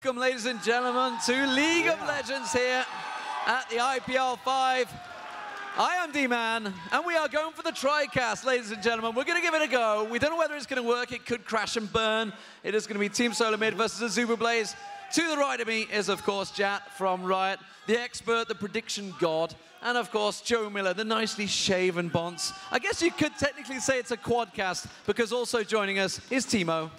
Welcome, ladies and gentlemen, to League of Legends here at the IPL 5. I am D-Man, and we are going for the TriCast, ladies and gentlemen. We're going to give it a go. We don't know whether it's going to work. It could crash and burn. It is going to be Team SoloMid versus Azubu Blaze. To the right of me is, of course, Jat from Riot, the expert, the prediction god, and, of course, Joe Miller, the nicely shaven Bonce. I guess you could technically say it's a quadcast, because also joining us is Timo.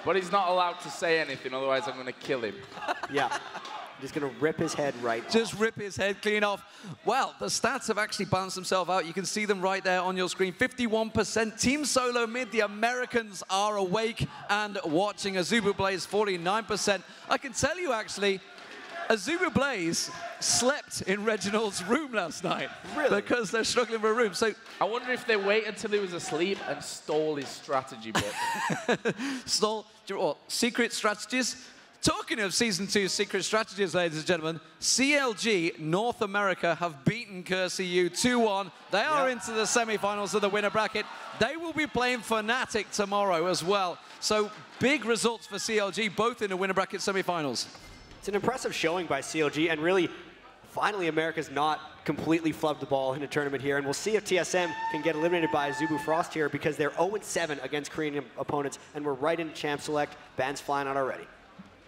But he's not allowed to say anything, otherwise I'm going to kill him. Yeah, just going to rip his head right off. Just rip his head clean off. Well, the stats have actually balanced themselves out. You can see them right there on your screen. 51%. Team SoloMid, the Americans, are awake and watching. Azubu Blaze, 49%. I can tell you, actually, Azubu Blaze slept in Reginald's room last night. Really? Because they're struggling for a room. So I wonder if they waited until he was asleep and stole his strategy book. stole secret strategies. Talking of Season 2 secret strategies, ladies and gentlemen, CLG North America have beaten CurseU 2-1. They are into the semi-finals of the winner bracket. They will be playing Fnatic tomorrow as well. So big results for CLG, both in the winner bracket semi-finals. It's an impressive showing by CLG, and really, finally, America's not completely flubbed the ball in a tournament here, and we'll see if TSM can get eliminated by Azubu Frost here, because they're 0-7 against Korean opponents, and we're right into Champ Select. Bans flying out already.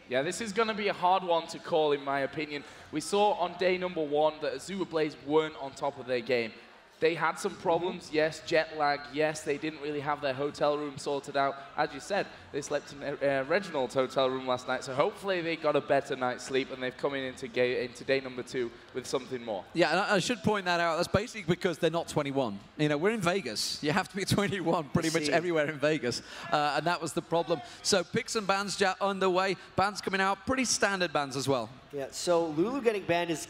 Yeah, this is going to be a hard one to call, in my opinion. We saw on day number 1 that Azubu Blaze weren't on top of their game. They had some problems, yes, jet lag, yes, they didn't really have their hotel room sorted out. As you said, they slept in Reginald's hotel room last night, so hopefully they got a better night's sleep and they've come into day number 2 with something more. Yeah, and I should point that out. That's basically because they're not 21. You know, we're in Vegas. You have to be 21 pretty much everywhere in Vegas, and that was the problem. So picks and bans underway. Bans coming out, pretty standard bans as well. Yeah, so Lulu getting banned is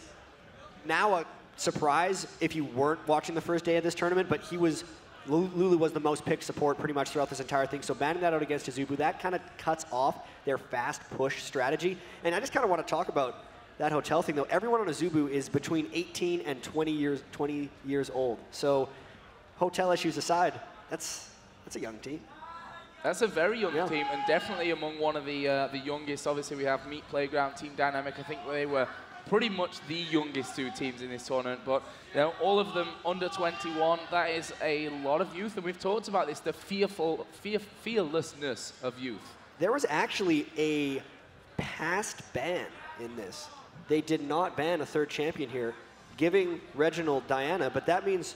now a surprise if you weren't watching the first day of this tournament, but Lulu was the most picked support pretty much throughout this entire thing, so banning that out against Azubu, that kind of cuts off their fast push strategy. And I just kind of want to talk about that hotel thing, though. Everyone on Azubu is between 18 and 20 years old. So hotel issues aside, that's a young team. That's a very young team, and definitely among one of the youngest. Obviously, we have Meat Playground, Team Dynamic. I think they were pretty much the youngest 2 teams in this tournament, but you know, all of them under 21. That is a lot of youth, and we've talked about this, the fearlessness of youth. There was actually a past ban in this. They did not ban a 3rd champion here, giving Reginald Diana, but that means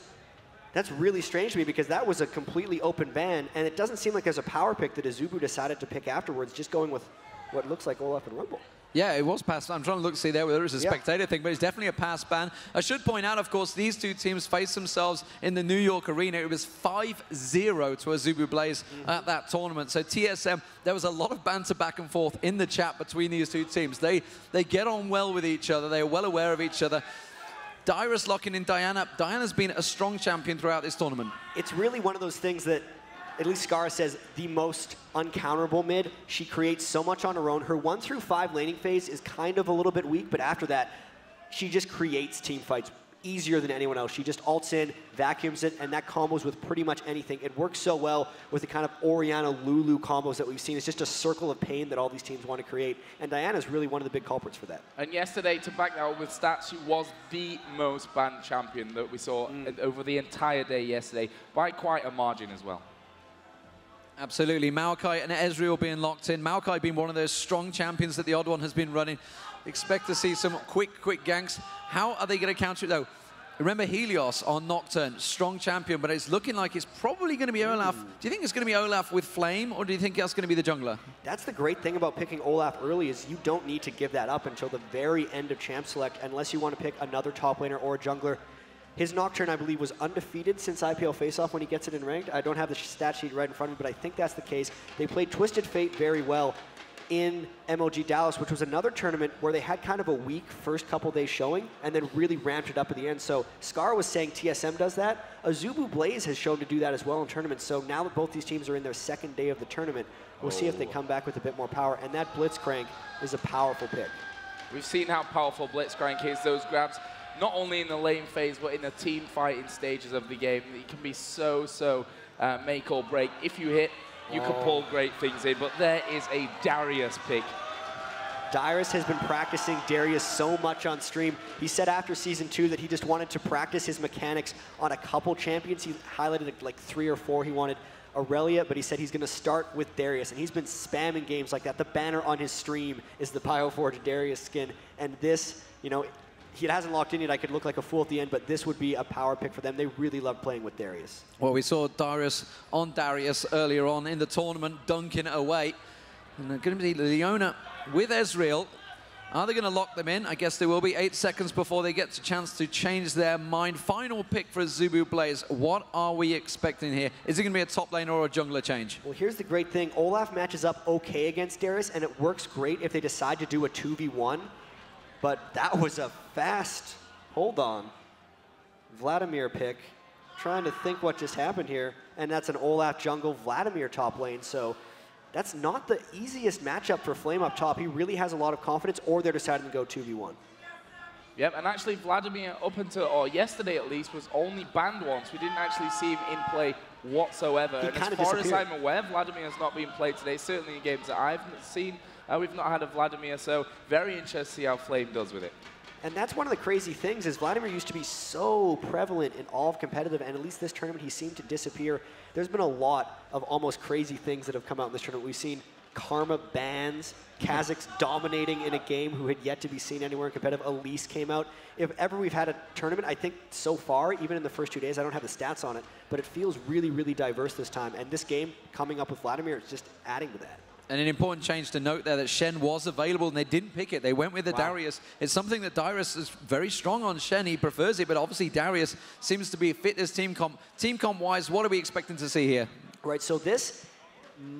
that's really strange to me, because that was a completely open ban, and it doesn't seem like there's a power pick that Azubu decided to pick afterwards, just going with what looks like Olaf and Rumble. Yeah, it was past. I'm trying to look to see there whether it's a spectator thing, but it's definitely a pass ban. I should point out, of course, these 2 teams faced themselves in the New York arena. It was 5-0 to Azubu Blaze at that tournament. So TSM, there was a lot of banter back and forth in the chat between these 2 teams. They get on well with each other. They are well aware of each other. Dyrus locking in Diana. Diana's been a strong champion throughout this tournament. It's really one of those things that, at least Scar says, the most uncounterable mid. She creates so much on her own. Her 1 through 5 laning phase is kind of a little bit weak, but after that, she just creates team fights easier than anyone else. She just ults in, vacuums it, and that combos with pretty much anything. It works so well with the kind of Orianna-Lulu combos that we've seen. It's just a circle of pain that all these teams want to create, and Diana's really one of the big culprits for that. And yesterday, to back that up with stats, she was the most banned champion that we saw over the entire day yesterday, by quite a margin as well. Absolutely. Maokai and Ezreal being locked in. Maokai being one of those strong champions that the Odd One has been running. Expect to see some quick ganks. How are they going to counter it, though? Remember Helios on Nocturne, strong champion, but it's looking like it's probably going to be Olaf. Do you think it's going to be Olaf with Flame, or do you think that's going to be the jungler? That's the great thing about picking Olaf early, is you don't need to give that up until the very end of Champ Select, unless you want to pick another top laner or a jungler. His Nocturne, I believe, was undefeated since IPL Faceoff when he gets it in ranked. I don't have the stat sheet right in front of me, but I think that's the case. They played Twisted Fate very well in MLG Dallas, which was another tournament where they had kind of a weak first couple days showing and then really ramped it up at the end. So Scar was saying TSM does that. Azubu Blaze has shown to do that as well in tournaments. So now that both these teams are in their 2nd day of the tournament, we'll see if they come back with a bit more power. And that Blitzcrank is a powerful pick. We've seen how powerful Blitzcrank is, those grabs. Not only in the lane phase, but in the team fighting stages of the game. It can be so make or break. If you hit, you can pull great things in, but there is a Darius pick. Darius has been practicing Darius so much on stream. He said after Season 2 that he just wanted to practice his mechanics on a couple champions. He highlighted like 3 or 4 he wanted Aurelia, but he said he's going to start with Darius, and he's been spamming games like that. The banner on his stream is the Bioforge Darius skin, and this, you know, he hasn't locked in yet. I could look like a fool at the end, but this would be a power pick for them. They really love playing with Darius. Well, we saw Darius on Darius earlier on in the tournament, dunking it away. And they're going to be Leona with Ezreal. Are they going to lock them in? I guess they will be 8 seconds before they get a chance to change their mind. Final pick for Azubu Blaze. What are we expecting here? Is it going to be a top laner or a jungler change? Well, here's the great thing. Olaf matches up okay against Darius, and it works great if they decide to do a 2v1. But that was a fast, hold on, Vladimir pick. Trying to think what just happened here. And that's an Olaf jungle, Vladimir top lane. So that's not the easiest matchup for Flame up top. He really has a lot of confidence, or they're deciding to go 2v1. Yep, and actually Vladimir, up until, or yesterday at least, was only banned once. We didn't actually see him in play whatsoever. He and kind as of far as disappeared. I'm aware, Vladimir has not been played today, certainly in games that I've seen. We've not had a Vladimir, so very interested to see how Flame does with it. And that's one of the crazy things is Vladimir used to be so prevalent in all of competitive, and at least this tournament he seemed to disappear. There's been a lot of almost crazy things that have come out in this tournament. We've seen Karma bans, Kazakhs dominating in a game who had yet to be seen anywhere in competitive. Elise came out. If ever we've had a tournament, I think so far, even in the first 2 days, I don't have the stats on it, but it feels really, really diverse this time. And this game coming up with Vladimir is just adding to that. And an important change to note there that Shen was available and they didn't pick it. They went with the Darius. It's something that Darius is very strong on Shen. He prefers it, but obviously Darius seems to be fit as team comp. Team comp-wise, what are we expecting to see here? Right, so this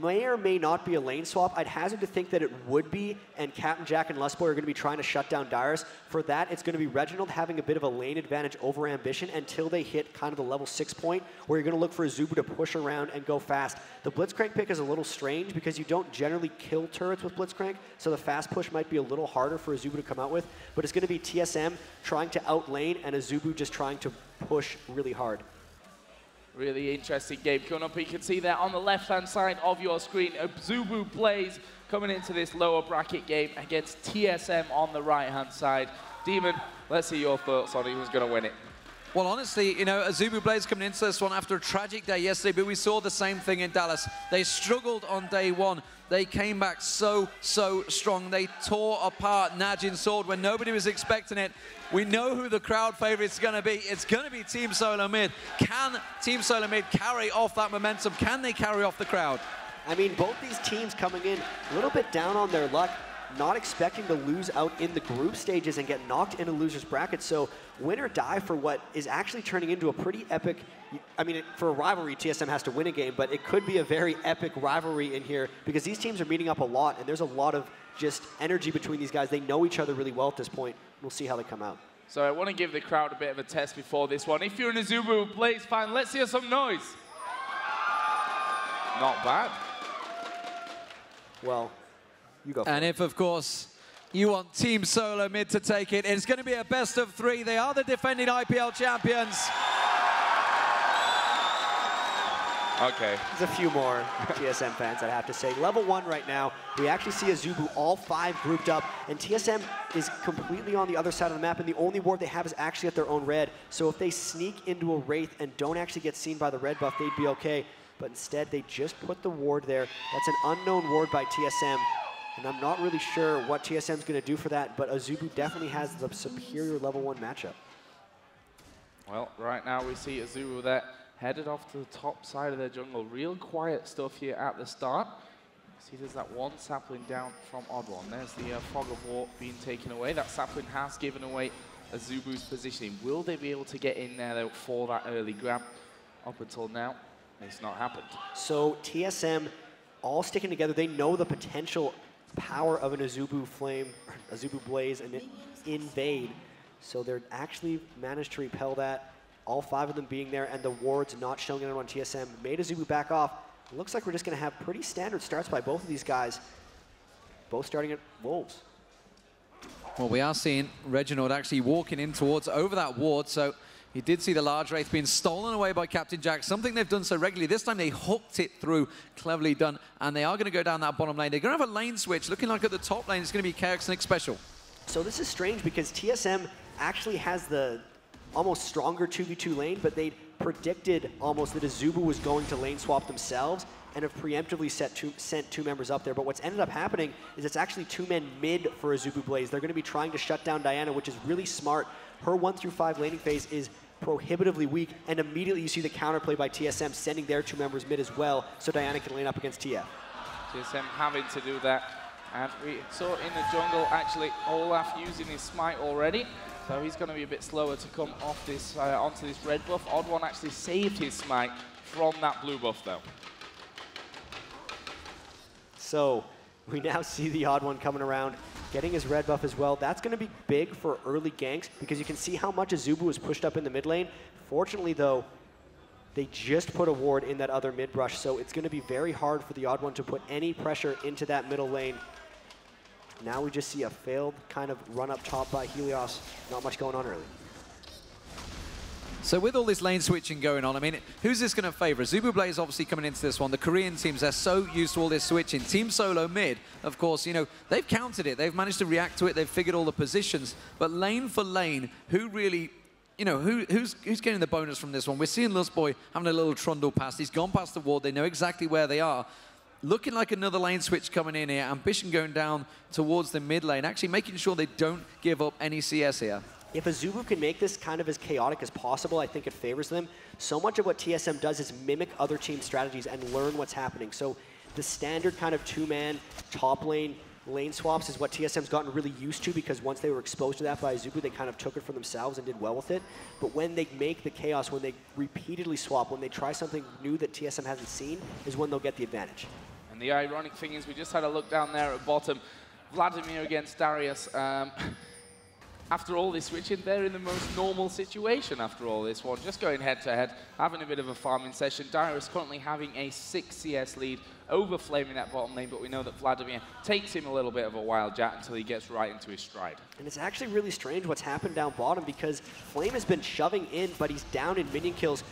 may or may not be a lane swap. I'd hazard to think that it would be, and Captain Jack and Lustboy are going to be trying to shut down Darius. For that, it's going to be Reginald having a bit of a lane advantage over Ambition until they hit kind of the level 6 point, where you're going to look for Azubu to push around and go fast. The Blitzcrank pick is a little strange because you don't generally kill turrets with Blitzcrank, so the fast push might be a little harder for Azubu to come out with, but it's going to be TSM trying to outlane and Azubu just trying to push really hard. Really interesting game coming up. You can see there on the left-hand side of your screen, Azubu Blaze coming into this lower bracket game against TSM on the right-hand side. Demon, let's see your thoughts on who's going to win it. Well, honestly, you know, Azubu Blaze coming into this one after a tragic day yesterday, but we saw the same thing in Dallas. They struggled on day one. They came back so strong. They tore apart Najin's sword when nobody was expecting it. We know who the crowd favorite is going to be. It's going to be Team SoloMid. Can Team SoloMid carry off that momentum? Can they carry off the crowd? I mean, both these teams coming in a little bit down on their luck, not expecting to lose out in the group stages and get knocked into losers bracket. So win or die for what is actually turning into a pretty epic, I mean, for a rivalry, TSM has to win a game, but it could be a very epic rivalry in here because these teams are meeting up a lot and there's a lot of just energy between these guys. They know each other really well at this point. We'll see how they come out. So I want to give the crowd a bit of a test before this one. If you're an Azubu Blaze fan, let's hear some noise. Not bad. Well, you go. And if, of course, you want Team SoloMid to take it, it's going to be a best of 3. They are the defending IPL champions. Okay. There's a few more TSM fans, I'd have to say. Level 1 right now, we actually see Azubu all 5 grouped up, and TSM is completely on the other side of the map, and the only ward they have is actually at their own red. So if they sneak into a Wraith and don't actually get seen by the red buff, they'd be okay. But instead, they just put the ward there. That's an unknown ward by TSM, and I'm not really sure what TSM's going to do for that, but Azubu definitely has the superior level 1 matchup. Well, right now we see Azubu there headed off to the top side of their jungle. Real quiet stuff here at the start. See, there's that one sapling down from Odd One. There's the Fog of War being taken away. That sapling has given away Azubu's positioning. Will they be able to get in there though, for that early grab? Up until now, it's not happened. So TSM all sticking together. They know the potential power of an Azubu Flame, Azubu Blaze, and invade. So they're actually managed to repel that. All 5 of them being there, and the wards not showing anyone on TSM made Azubu back off. It looks like we're just going to have pretty standard starts by both of these guys, both starting at Wolves. Well, we are seeing Reginald actually walking in towards over that ward, so He did see the large Wraith being stolen away by Captain Jack, something they've done so regularly. This time they hooked it through, cleverly done, and they are going to go down that bottom lane. They're going to have a lane switch, looking like at the top lane it's going to be Chaos Nick Special. So this is strange because TSM actually has the almost stronger 2v2 lane, but they predicted almost that Azubu was going to lane swap themselves and have preemptively sent two members up there. But what's ended up happening is it's actually 2 men mid for Azubu Blaze. They're going to be trying to shut down Diana, which is really smart. Her 1 through 5 laning phase is prohibitively weak, and immediately you see the counterplay by TSM sending their 2 members mid as well, so Diana can lane up against TF. TSM having to do that, and we saw in the jungle actually Olaf using his smite already, so he's going to be a bit slower to come off this onto this red buff. Odd One actually saved his smite from that blue buff though. So we now see the Odd One coming around, getting his red buff as well. That's going to be big for early ganks because you can see how much Azubu was pushed up in the mid lane. Fortunately, though, they just put a ward in that other mid brush, so it's going to be very hard for the Odd One to put any pressure into that middle lane. Now we just see a failed kind of run up top by Helios. Not much going on early. So with all this lane switching going on, I mean, who's this going to favor? Azubu Blaze obviously coming into this one. The Korean teams, they're so used to all this switching. Team SoloMid, of course, you know, they've countered it. They've managed to react to it. They've figured all the positions. But lane for lane, who really, you know, who's getting the bonus from this one? We're seeing Lustboy having a little trundle past. He's gone past the ward. They know exactly where they are. Looking like another lane switch coming in here. Ambition going down towards the mid lane, actually making sure they don't give up any CS here. If Azubu can make this kind of as chaotic as possible, I think it favors them. So much of what TSM does is mimic other team strategies and learn what's happening. So the standard kind of 2-man top lane swaps is what TSM's gotten really used to, because once they were exposed to that by Azubu, they kind of took it for themselves and did well with it. But when they make the chaos, when they repeatedly swap, when they try something new that TSM hasn't seen, is when they'll get the advantage. And the ironic thing is we just had a look down there at bottom. Vladimir against Darius. After all this switching, they're in the most normal situation after all this one. Just going head-to-head, having a bit of a farming session. Darius currently having a 6 CS lead over Flame in that bottom lane, but we know that Vladimir takes him a little bit of a while, Jack, until he gets right into his stride. And it's actually really strange what's happened down bottom, because Flame has been shoving in, but he's down in minion kills.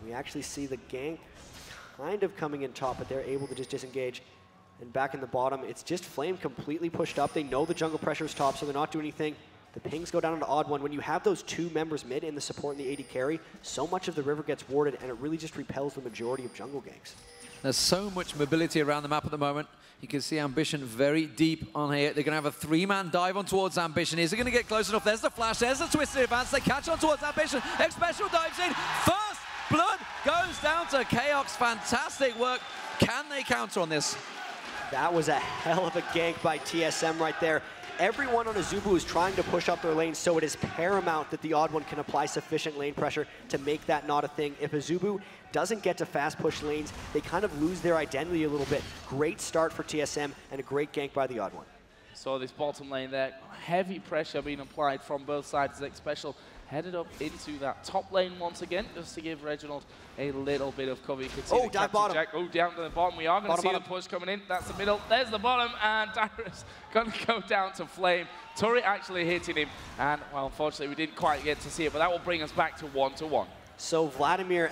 We actually see the gank kind of coming in top, but they're able to just disengage. And back in the bottom, it's just Flame completely pushed up. They know the jungle pressure is top, so they're not doing anything. The pings go down to Odd One. When you have those 2 members mid in the support and the AD carry, so much of the river gets warded, and it really just repels the majority of jungle ganks. There's so much mobility around the map at the moment. You can see Ambition very deep on here. They're going to have a 3-man dive on towards Ambition. Is it going to get close enough? There's the flash. There's the twisted advance. They catch on towards Ambition. X-Special dives in. First blood goes down to Chaos. Fantastic work. Can they counter on this? That was a hell of a gank by TSM right there. Everyone on Azubu is trying to push up their lane, so it is paramount that the Odd One can apply sufficient lane pressure to make that not a thing. If Azubu doesn't get to fast push lanes, they kind of lose their identity a little bit. Great start for TSM and a great gank by the Odd One. So this bottom lane there, heavy pressure being applied from both sides. X-Special headed up into that top lane once again, just to give Reginald a little bit of cover. You can see dive bottom. Jack, down to the bottom. We are going to see the push coming in. That's the middle. There's the bottom, and Darius going to go down to Flame. Turret actually hitting him, and well, unfortunately, we didn't quite get to see it, but that will bring us back to 1-1. So Vladimir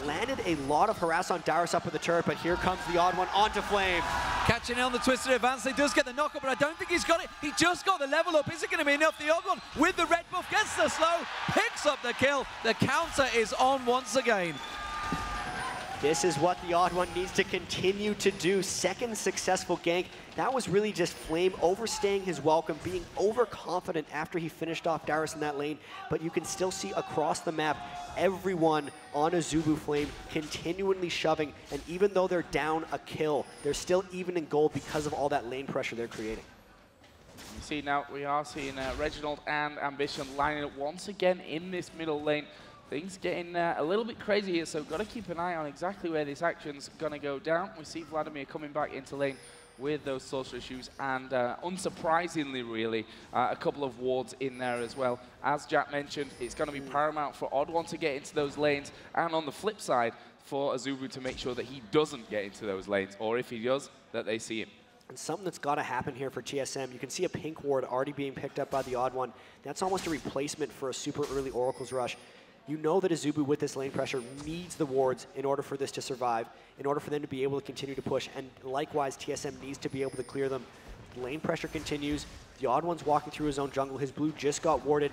landed a lot of harass on Darius up with the turret, but here comes the Odd One onto Flame. Catching on the twisted advance, he does get the knock-up, but I don't think he's got it. He just got the level up. Is it going to be enough? The Odd One with the red buff gets the slow, picks up the kill. The counter is on once again. This is what the Odd One needs to continue to do. Second successful gank. That was really just Flame overstaying his welcome, being overconfident after he finished off Darius in that lane. But you can still see across the map, everyone on Azubu Flame continually shoving. And even though they're down a kill, they're still even in gold because of all that lane pressure they're creating. You see now, we are seeing Reginald and Ambition lining up once again in this middle lane. Things getting a little bit crazy here, so got to keep an eye on exactly where this action's going to go down. We see Vladimir coming back into lane with those sorcerer shoes, and unsurprisingly, really, a couple of wards in there as well. As Jack mentioned, it's going to be paramount for Odd One to get into those lanes, and on the flip side, for Azubu to make sure that he doesn't get into those lanes, or if he does, that they see him. And something that's got to happen here for TSM, you can see a pink ward already being picked up by the odd one. That's almost a replacement for a super early Oracle's Rush. You know that Azubu with this lane pressure needs the wards in order for this to survive, in order for them to be able to continue to push, and likewise TSM needs to be able to clear them. Lane pressure continues, the odd one's walking through his own jungle, his blue just got warded.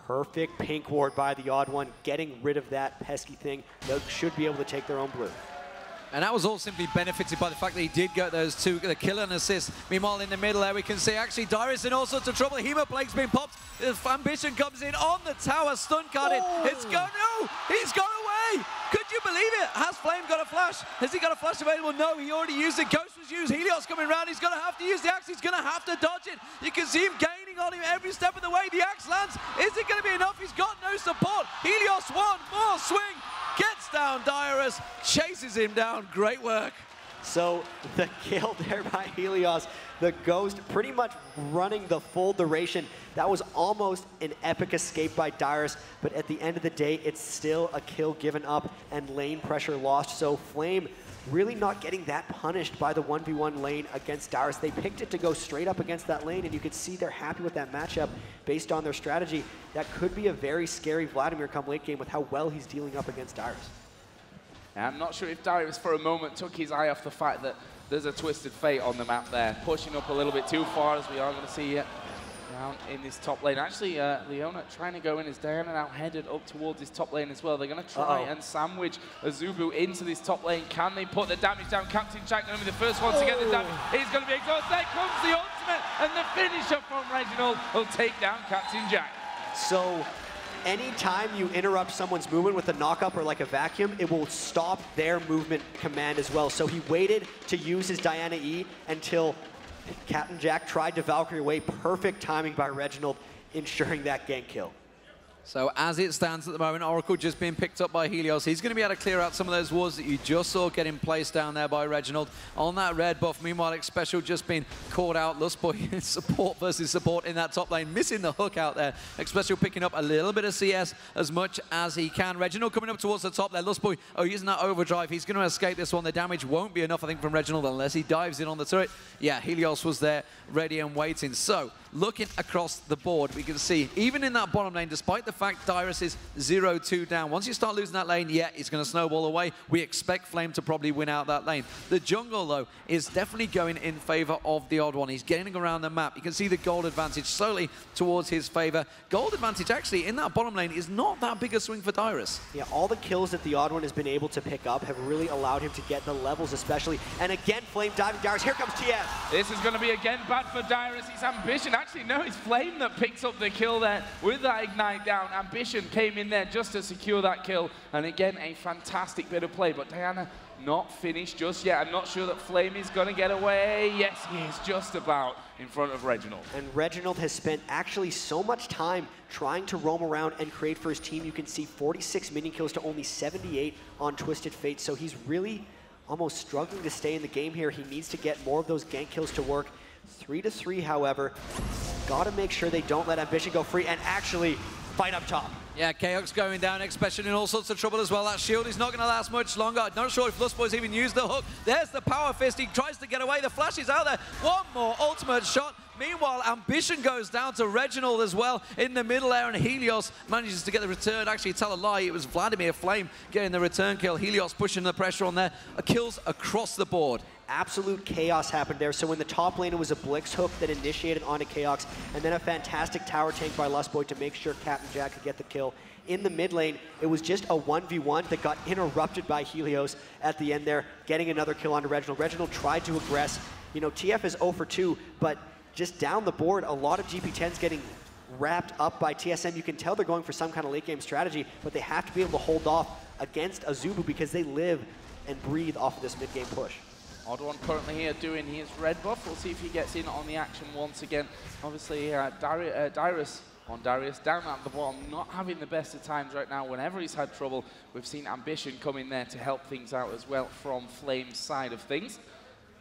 Perfect pink ward by the odd one, getting rid of that pesky thing. They should be able to take their own blue. And that was all simply benefited by the fact that he did get those two, the kill and assist. Meanwhile, in the middle there, we can see actually Dyrus in all sorts of trouble. Hemoplague's been popped. Ambition comes in on the tower, stun carded. It's gone, no, he's gone away. Could you believe it? Has Flame got a flash? Has he got a flash available? No, he already used it. Ghost was used. Helios coming around. He's going to have to use the axe. He's going to have to dodge it. You can see him gaining on him every step of the way. The axe lands. Is it going to be enough? He's got no support. Helios, one more swing. Gets down Dyrus, chases him down. Great work. So the kill there by Helios, the Ghost pretty much running the full duration. That was almost an epic escape by Dyrus, but at the end of the day, it's still a kill given up and lane pressure lost. So Flame really not getting that punished by the 1v1 lane against Dyrus. They picked it to go straight up against that lane, and you could see they're happy with that matchup based on their strategy. That could be a very scary Vladimir come late game with how well he's dealing up against Dyrus. I'm not sure if Dyrus for a moment took his eye off the fact that there's a Twisted Fate on the map there, pushing up a little bit too far, as we are going to see down in this top lane. Actually, Leona trying to go in as Diana now headed up towards this top lane as well. They're going to try and sandwich Azubu into this top lane. Can they put the damage down? Captain Jack going to be the first one to get the damage. He's going to be exhausted. There comes the ultimate, and the finisher from Reginald will take down Captain Jack. So anytime you interrupt someone's movement with a knock-up or like a vacuum, it will stop their movement command as well. So he waited to use his Diana E until Captain Jack tried to Valkyrie away. Perfect timing by Reginald, ensuring that gank kill. So as it stands at the moment, Oracle just being picked up by Helios. He's going to be able to clear out some of those wards that you just saw getting placed down there by Reginald on that red buff. Meanwhile, X-Special just being caught out. Lustboy support versus support in that top lane, missing the hook out there. X-Special picking up a little bit of CS as much as he can. Reginald coming up towards the top there. Lustboy, using that overdrive. He's going to escape this one. The damage won't be enough, I think, from Reginald unless he dives in on the turret. Yeah, Helios was there ready and waiting. So looking across the board, we can see, even in that bottom lane, despite the fact Dyrus is 0-2 down, once you start losing that lane, yeah, it's going to snowball away. We expect Flame to probably win out that lane. The jungle, though, is definitely going in favor of the odd one. He's getting around the map. You can see the gold advantage slowly towards his favor. Gold advantage, actually, in that bottom lane is not that big a swing for Dyrus. Yeah, all the kills that the odd one has been able to pick up have really allowed him to get the levels especially. And again, Flame diving Dyrus. Here comes TF. This is going to be again bad for Dyrus. His Ambition, actually, no, it's Flame that picks up the kill there with that Ignite down. Ambition came in there just to secure that kill. And again, a fantastic bit of play. But Diana not finished just yet. I'm not sure that Flame is going to get away. Yes, he is just about in front of Reginald. And Reginald has spent actually so much time trying to roam around and create for his team. You can see 46 minion kills to only 78 on Twisted Fate. So he's really almost struggling to stay in the game here. He needs to get more of those gank kills to work. 3-3, however. Got to make sure they don't let Ambition go free and actually fight up top. Yeah, Chaos going down, X-Special in all sorts of trouble as well. That shield is not going to last much longer. I'm not sure if Lustboy's even used the hook. There's the power fist. He tries to get away. The flash is out there. One more ultimate shot. Meanwhile, Ambition goes down to Reginald as well in the middle there, and Helios manages to get the return. Actually, tell a lie, it was Vladimir Flame getting the return kill. Helios pushing the pressure on there. Kills across the board. Absolute chaos happened there. So in the top lane, it was a Blix hook that initiated onto Chaos, and then a fantastic tower tank by Lustboy to make sure Captain Jack could get the kill. In the mid lane, it was just a 1v1 that got interrupted by Helios at the end there, getting another kill onto Reginald. Reginald tried to aggress. You know, TF is 0 for 2, but just down the board, a lot of GP10s getting wrapped up by TSM. You can tell they're going for some kind of late game strategy, but they have to be able to hold off against Azubu because they live and breathe off of this mid game push. Odd one currently here doing his red buff. We'll see if he gets in on the action once again. Obviously, Dyrus down at the bottom, not having the best of times right now. Whenever he's had trouble, we've seen Ambition come in there to help things out as well from Flame's side of things.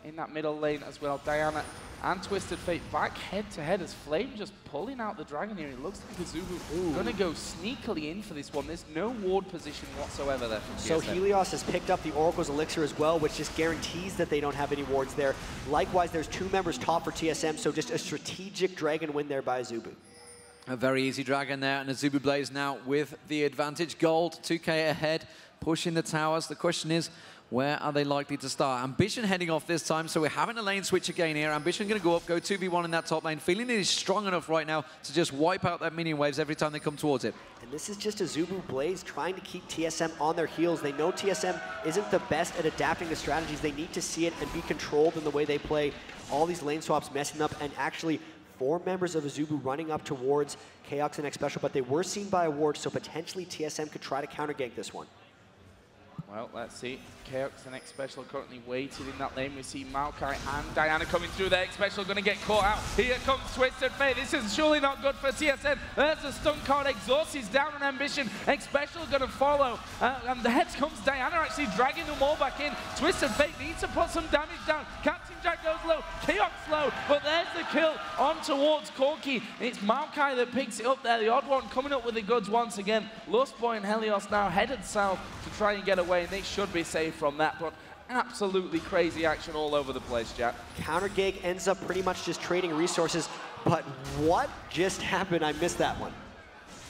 in that middle lane as well. Diana and Twisted Fate back head-to-head as Flame just pulling out the dragon here. It looks like Azubu going to go sneakily in for this one. There's no ward position whatsoever there from TSM. So Helios has picked up the Oracle's Elixir as well, which just guarantees that they don't have any wards there. Likewise, there's 2 members top for TSM, so just a strategic dragon win there by Azubu. A very easy dragon there, and Azubu Blaze now with the advantage. Gold, 2k ahead, pushing the towers. The question is, where are they likely to start? Ambition heading off this time, so we're having a lane switch again here. Ambition going to go up, go 2v1 in that top lane, feeling it is strong enough right now to just wipe out that minion waves every time they come towards it. And this is just Azubu Blaze trying to keep TSM on their heels. They know TSM isn't the best at adapting to strategies. They need to see it and be controlled in the way they play. All these lane swaps messing up, and actually 4 members of Azubu running up towards Chaos and X Special, but they were seen by a ward, so potentially TSM could try to counter gank this one. Well, let's see. Chaos and X Special currently waiting in that lane. We see Maokai and Diana coming through there. X Special going to get caught out. Here comes Twisted Fate. This is surely not good for TSM. There's the stun card. Exhaust is down on Ambition. X Special going to follow. And the heads comes Diana actually dragging them all back in. Twisted Fate needs to put some damage down. Captain Jack goes low. Chaos low. But there's the kill on towards Corki. It's Maokai that picks it up there. The odd one coming up with the goods once again. Lust Boy and Helios now headed south to try and get away. And they should be safe from that, but absolutely crazy action all over the place, Jack. Counter gank ends up pretty much just trading resources, but what just happened? I missed that one.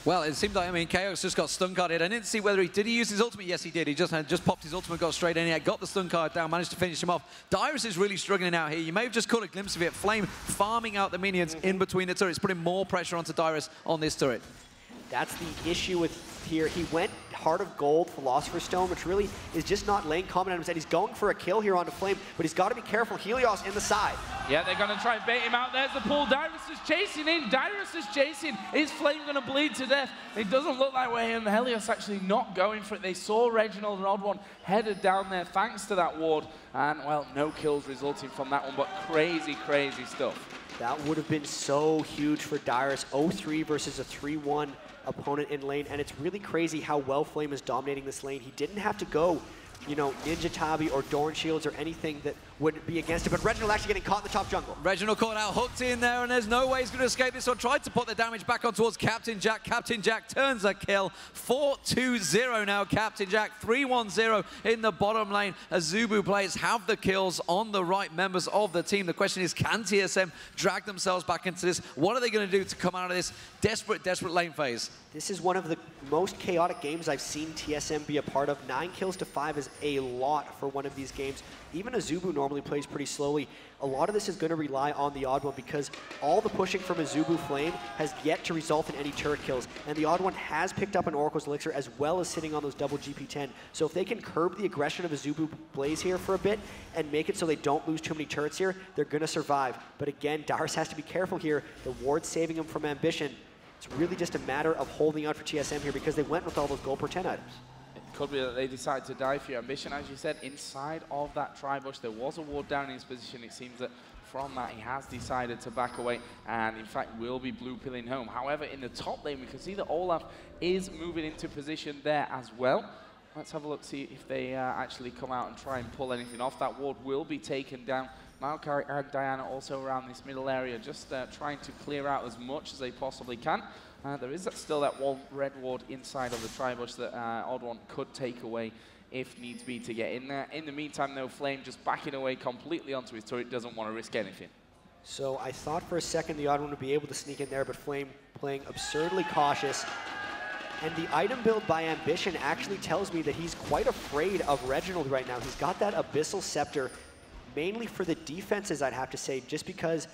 Well, it seemed like, I mean, Chaos just got stun carded. I didn't see whether did he use his ultimate? Yes, he did. He just popped his ultimate, got straight in here, got the stun card down, managed to finish him off. Dyrus is really struggling out here. You may have just caught a glimpse of it. Flame farming out the minions in between the turrets, putting more pressure onto Dyrus on this turret. That's the issue with here. He went Heart of Gold, Philosopher's Stone, which really is just not laying common items. And he's going for a kill here onto Flame, but he's got to be careful. Helios in the side. Yeah, they're going to try and bait him out. There's the pull. Dyrus is chasing in. Dyrus is chasing. Is Flame going to bleed to death? It doesn't look like we're him. Helios actually not going for it. They saw Reginald and Odd One headed down there thanks to that ward. And, well, no kills resulting from that one, but crazy, crazy stuff. That would have been so huge for Dyrus. 0-3 versus a 3-1 opponent in lane, and it's really crazy how well Flame is dominating this lane. He didn't have to go, you know, Ninja Tabi or Doran Shields or anything that would be against it, but Reginald actually getting caught in the top jungle. Reginald caught out, hooked in there, and there's no way he's going to escape this one. Tried to put the damage back on towards Captain Jack. Captain Jack turns a kill. 4-2-0 now, Captain Jack. 3-1-0 in the bottom lane. Azubu Blaze have the kills on the right members of the team. The question is, can TSM drag themselves back into this? What are they going to do to come out of this desperate, desperate lane phase? This is one of the most chaotic games I've seen TSM be a part of. 9 kills to 5 is a lot for one of these games. Even Azubu normally plays pretty slowly. A lot of this is going to rely on the Odd One because all the pushing from Azubu Flame has yet to result in any turret kills. And the Odd One has picked up an Oracle's Elixir as well as sitting on those double GP10. So if they can curb the aggression of Azubu Blaze here for a bit and make it so they don't lose too many turrets here, they're going to survive. But again, Dyrus has to be careful here. The ward's saving him from Ambition. It's really just a matter of holding out for TSM here because they went with all those gold per 10 items. It could be that they decide to die for your Ambition. As you said, inside of that tri-bush, there was a ward down in his position. It seems that from that, he has decided to back away and, in fact, will be blue-pilling home. However, in the top lane, we can see that Olaf is moving into position there as well. Let's have a look, see if they actually come out and try and pull anything off. That ward will be taken down. Maokai and Diana also around this middle area, just trying to clear out as much as they possibly can. There is still that one red ward inside of the tri-bush that Odd One could take away if needs be to get in there. In the meantime, though, Flame just backing away completely onto his turret, doesn't want to risk anything. So I thought for a second the Odd One would be able to sneak in there, but Flame playing absurdly cautious. And the item build by Ambition actually tells me that he's quite afraid of Reginald right now. He's got that Abyssal Scepter, mainly for the defenses, I'd have to say, just because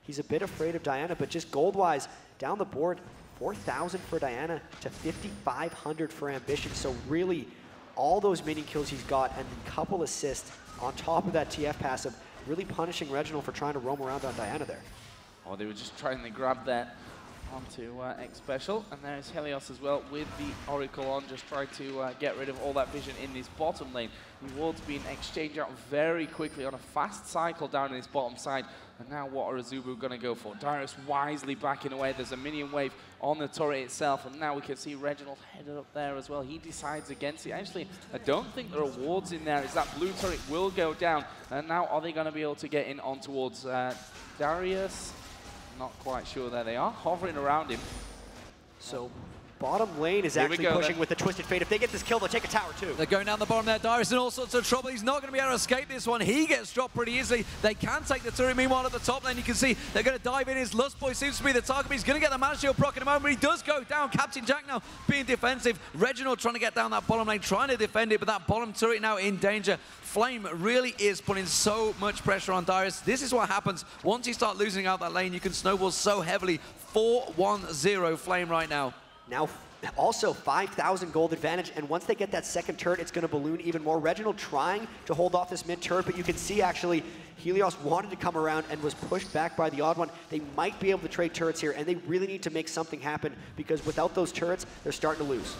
he's a bit afraid of Diana, but just gold-wise, down the board, 4,000 for Diana to 5,500 for Ambition. So really, all those minion kills he's got and the couple assists on top of that TF passive, really punishing Reginald for trying to roam around on Diana there. Oh, they were just trying to grab that onto X Special, and there's Helios as well with the Oracle on, just trying to get rid of all that vision in this bottom lane. The ward's been exchanged out very quickly on a fast cycle down in this bottom side, and now what are Azubu going to go for? Dyrus wisely backing away. There's a minion wave on the turret itself, and now we can see Reginald headed up there as well. He decides against it. Actually, I don't think there are wards in there, as that blue turret will go down, and now are they going to be able to get in on towards Darius? Not quite sure. There they are, hovering around him. So bottom lane is actually pushing with the Twisted Fate. If they get this kill, they'll take a tower too. They're going down the bottom there. Darius in all sorts of trouble. He's not going to be able to escape this one. He gets dropped pretty easily. They can take the turret. Meanwhile, at the top lane, you can see they're going to dive in. His Lust Boy seems to be the target. He's going to get the Mana Shield proc in a moment. He does go down. Captain Jack now being defensive. Reginald trying to get down that bottom lane, trying to defend it, but that bottom turret now in danger. Flame really is putting so much pressure on Darius. This is what happens once you start losing out that lane. You can snowball so heavily. 4-1-0 Flame right now. Now also 5,000 gold advantage, and once they get that second turret, it's going to balloon even more. Reginald trying to hold off this mid turret, but you can see actually Helios wanted to come around and was pushed back by the odd one. They might be able to trade turrets here, and they really need to make something happen, because without those turrets, they're starting to lose.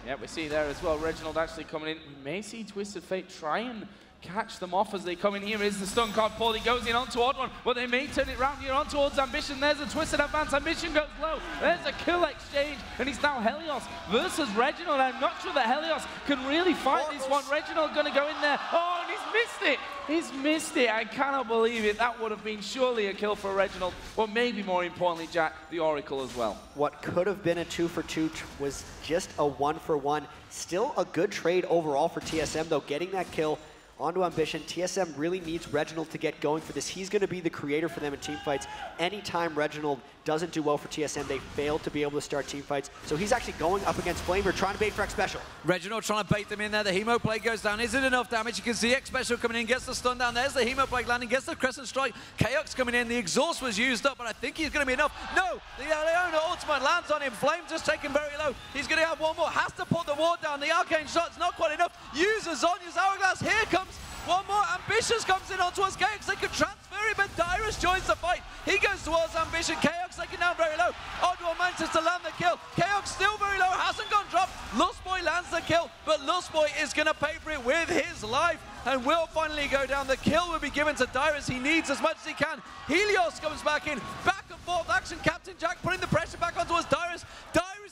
Yeah, we see there as well, Reginald actually coming in. We may see Twisted Fate try and catch them off as they come in. Here is the stun card pull. He goes in onto odd one, but they may turn it round here on towards Ambition. There's a Twisted advance. Ambition goes low. There's a kill exchange, and it's now Helios versus Reginald. I'm not sure that Helios can really fight this one. Reginald going to go in there. Oh, and he's missed it. He's missed it. I cannot believe it. That would have been surely a kill for Reginald, but maybe more importantly, Jack, the Oracle as well. What could have been a 2-for-2 was just a 1-for-1. Still a good trade overall for TSM, though, getting that kill onto Ambition. TSM really needs Reginald to get going for this. He's going to be the creator for them in teamfights. Anytime Reginald doesn't do well for TSM, they fail to be able to start teamfights. So he's actually going up against Flamer, trying to bait for X Special. Reginald trying to bait them in there. The Hemo Plague goes down. Is it enough damage? You can see X Special coming in, gets the stun down. There's the Hemo Plague landing, gets the Crescent Strike. Chaos coming in. The exhaust was used up, but I think he's going to be enough. No, the Leona ultimate lands on him. Flame just taken very low. He's going to have one more. Has to put the ward down. The Arcane Shot's not quite enough. Uses Zonya's Hourglass. Here comes one more. Ambitious comes in onto us. Chaos, they can transfer him, but Dyrus joins the fight. He goes towards Ambition. Chaos taken down very low. Oddwell manages to land the kill. Chaos still very low, hasn't gone dropped. Lust Boy lands the kill, but Lust Boy is going to pay for it with his life and will finally go down. The kill will be given to Dyrus. He needs as much as he can. Helios comes back in. Back and forth action. Captain Jack putting the pressure back onto us. Dyrus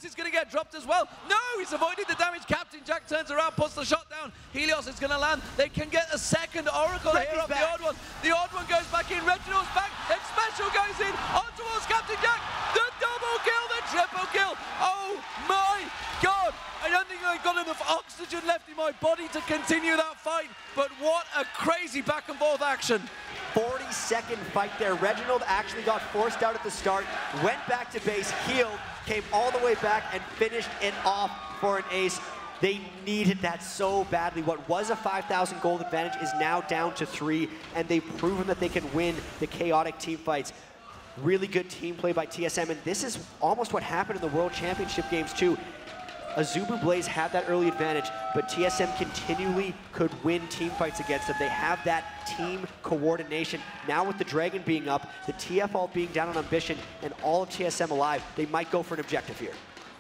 is going to get dropped as well. No, he's avoided the damage. Captain Jack turns around, puts the shot down. Helios is going to land. They can get a second Oracle here off the odd one. The odd one goes back in. Reginald's back. X Special goes in. On towards Captain Jack. The double kill, the triple kill. Oh my God. I don't think I've got enough oxygen left in my body to continue that fight, but what a crazy back and forth action. 40-second fight there. Reginald actually got forced out at the start, went back to base, healed, came all the way back and finished it off for an ace. They needed that so badly. What was a 5,000 gold advantage is now down to 3, and they've proven that they can win the chaotic team fights. Really good team play by TSM, and this is almost what happened in the World Championship games too. Azubu Blaze had that early advantage, but TSM continually could win team fights against them. They have that team coordination. Now with the Dragon being up, the TF ult being down on Ambition, and all of TSM alive, they might go for an objective here.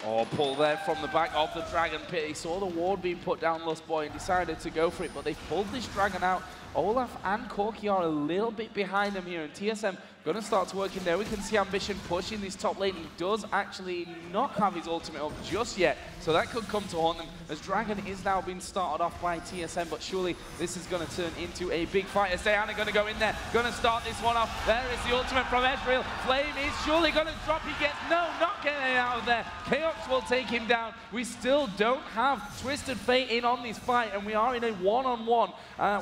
Oh, pull there from the back of the Dragon Pit. He saw the ward being put down, Lust Boy, and decided to go for it, but they pulled this Dragon out. Olaf and Corki are a little bit behind him here, and TSM going to start to work in there. We can see Ambition pushing this top lane. He does actually not have his ultimate up just yet, so that could come to haunt them, as Dragon is now being started off by TSM, but surely this is going to turn into a big fight. As Diana going to go in there, going to start this one off. There is the ultimate from Ezreal. Flame is surely going to drop. He gets, no, not getting it out of there. Chaos will take him down. We still don't have Twisted Fate in on this fight, and we are in a one-on-one,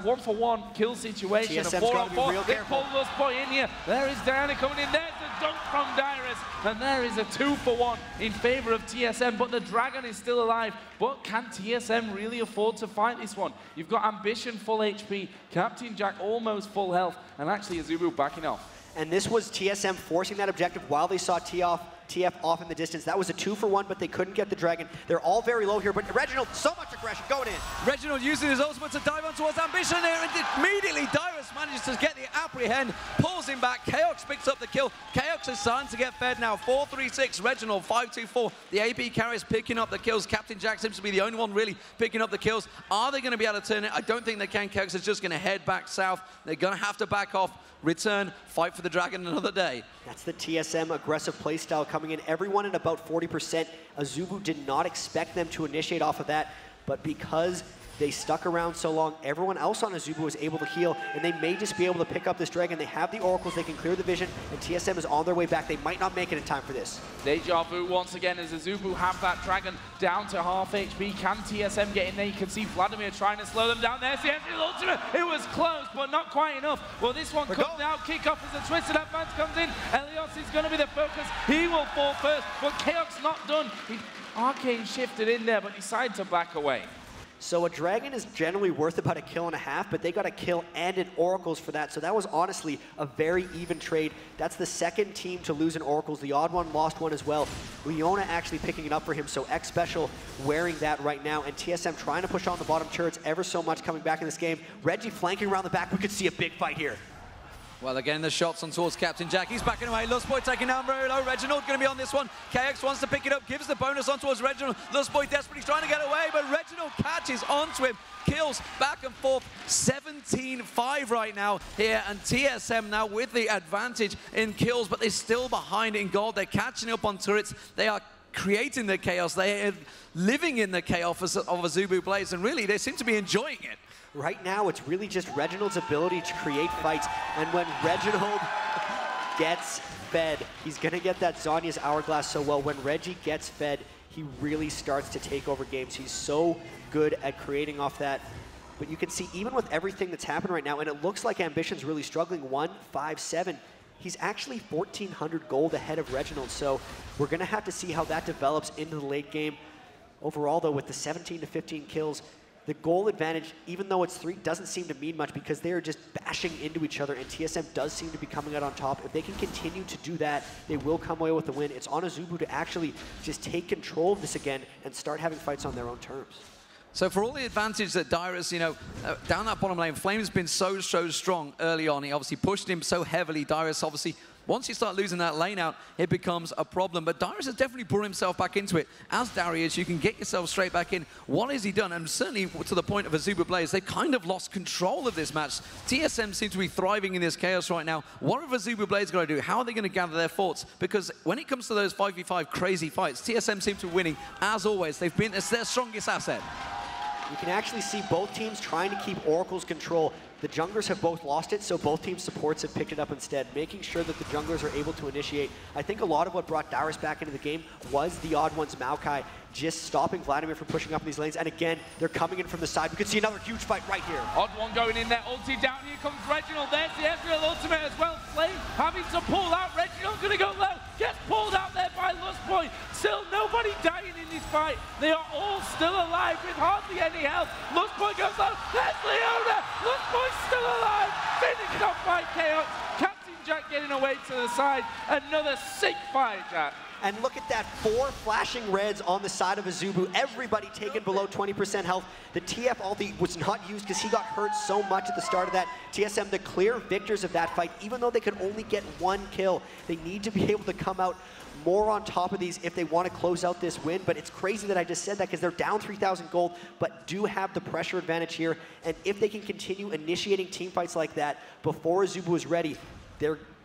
one-for-one kill situation. TSM's a 4-on-4. They pull Lust Boy in here. There is Diana coming in. There's the dunk from Dyrus, and there is a 2-for-1 in favor of TSM, but the Dragon is still alive. But can TSM really afford to fight this one? You've got Ambition full HP, Captain Jack almost full health, and actually Azubu backing off. And this was TSM forcing that objective while they saw TF off in the distance. That was a 2-for-1, but they couldn't get the Dragon. They're all very low here, but Reginald, so much aggression going in. Reginald using his ultimate to dive on towards Ambition there, and immediately Dyrus manages to get the apprehend, pulls him back. Chaos picks up the kill. Chaos is starting to get fed now. 4-3-6, Reginald 5-2-4. The AP carries picking up the kills. Captain Jack seems to be the only one really picking up the kills. Are they going to be able to turn it? I don't think they can. Chaos is just going to head back south. They're going to have to back off, return, fight for the dragon another day. That's the TSM aggressive playstyle coming in. Everyone at about 40%. Azubu did not expect them to initiate off of that, but because they stuck around so long, everyone else on Azubu was able to heal, and they may just be able to pick up this dragon. They have the oracles, they can clear the vision, and TSM is on their way back. They might not make it in time for this. Deja vu once again as Azubu have that dragon down to half HP. Can TSM get in there? You can see Vladimir trying to slow them down. There's the entry ultimate. It was close, but not quite enough. Well, this one comes out. Kickoff as the twisted advance comes in. Elios is going to be the focus. He will fall first, but Chaos not done. Arcane shifted in there, but decided to back away. So a dragon is generally worth about a kill and a half, but they got a kill and an oracles for that. So that was honestly a very even trade. That's the second team to lose an oracles. The odd one lost one as well. Leona actually picking it up for him. So X Special wearing that right now. And TSM trying to push on the bottom turrets ever so much coming back in this game. Reggie flanking around the back. We could see a big fight here. Well, again, the shots on towards Captain Jack. He's backing away. Lustboy taking down very low. Reginald going to be on this one. KX wants to pick it up, gives the bonus on towards Reginald. Lustboy desperately trying to get away, but Reginald catches onto him. Kills back and forth. 17-5 right now here, and TSM now with the advantage in kills, but they're still behind in gold. They're catching up on turrets. They are creating the chaos. They are living in the chaos of Azubu Blaze, and really, they seem to be enjoying it. Right now, it's really just Reginald's ability to create fights. And when Reginald gets fed, he's going to get that Zhonya's Hourglass so well. When Reggie gets fed, he really starts to take over games. He's so good at creating off that. But you can see, even with everything that's happened right now, and it looks like Ambition's really struggling, 1-5-7, he's actually 1,400 gold ahead of Reginald. So we're going to have to see how that develops into the late game. Overall, though, with the 17 to 15 kills, the goal advantage, even though it's 3, doesn't seem to mean much because they are just bashing into each other, and TSM does seem to be coming out on top. If they can continue to do that, they will come away with the win. It's on Azubu to actually just take control of this again and start having fights on their own terms. So for all the advantage that Dyrus, you know, down that bottom lane, Flame's been so strong early on. He obviously pushed him so heavily. Dyrus obviously, once you start losing that lane out, it becomes a problem. But Dyrus has definitely brought himself back into it. As Darius, you can get yourself straight back in. What has he done? And certainly to the point of Azubu Blaze, they kind of lost control of this match. TSM seems to be thriving in this chaos right now. What are Azubu Blaze going to do? How are they going to gather their thoughts? Because when it comes to those 5v5 crazy fights, TSM seem to be winning. As always, it's their strongest asset. You can actually see both teams trying to keep Oracle's control. The junglers have both lost it, so both teams' supports have picked it up instead, making sure that the junglers are able to initiate. I think a lot of what brought Dyrus back into the game was the odd one's Maokai just stopping Vladimir from pushing up in these lanes. And again, they're coming in from the side. We could see another huge fight right here. Odd one going in there, ulti down. Here comes Reginald. There's the Ezreal ultimate as well. Flame having to pull out. Reginald going to go low. Gets pulled out there by Lustboy. Still nobody dying in this fight. They are all still alive with hardly any health. Lustboy goes low. There's Leona. Lustboy's still alive. Finished off by Chaos. Captain Jack getting away to the side. Another sick fight, Jack. And look at that, 4 flashing reds on the side of Azubu. Everybody taken below 20% health. The TF ulti was not used because he got hurt so much at the start of that. TSM, the clear victors of that fight, even though they could only get 1 kill. They need to be able to come out more on top of these if they want to close out this win. But it's crazy that I just said that because they're down 3,000 gold, but do have the pressure advantage here. And if they can continue initiating team fights like that before Azubu is ready,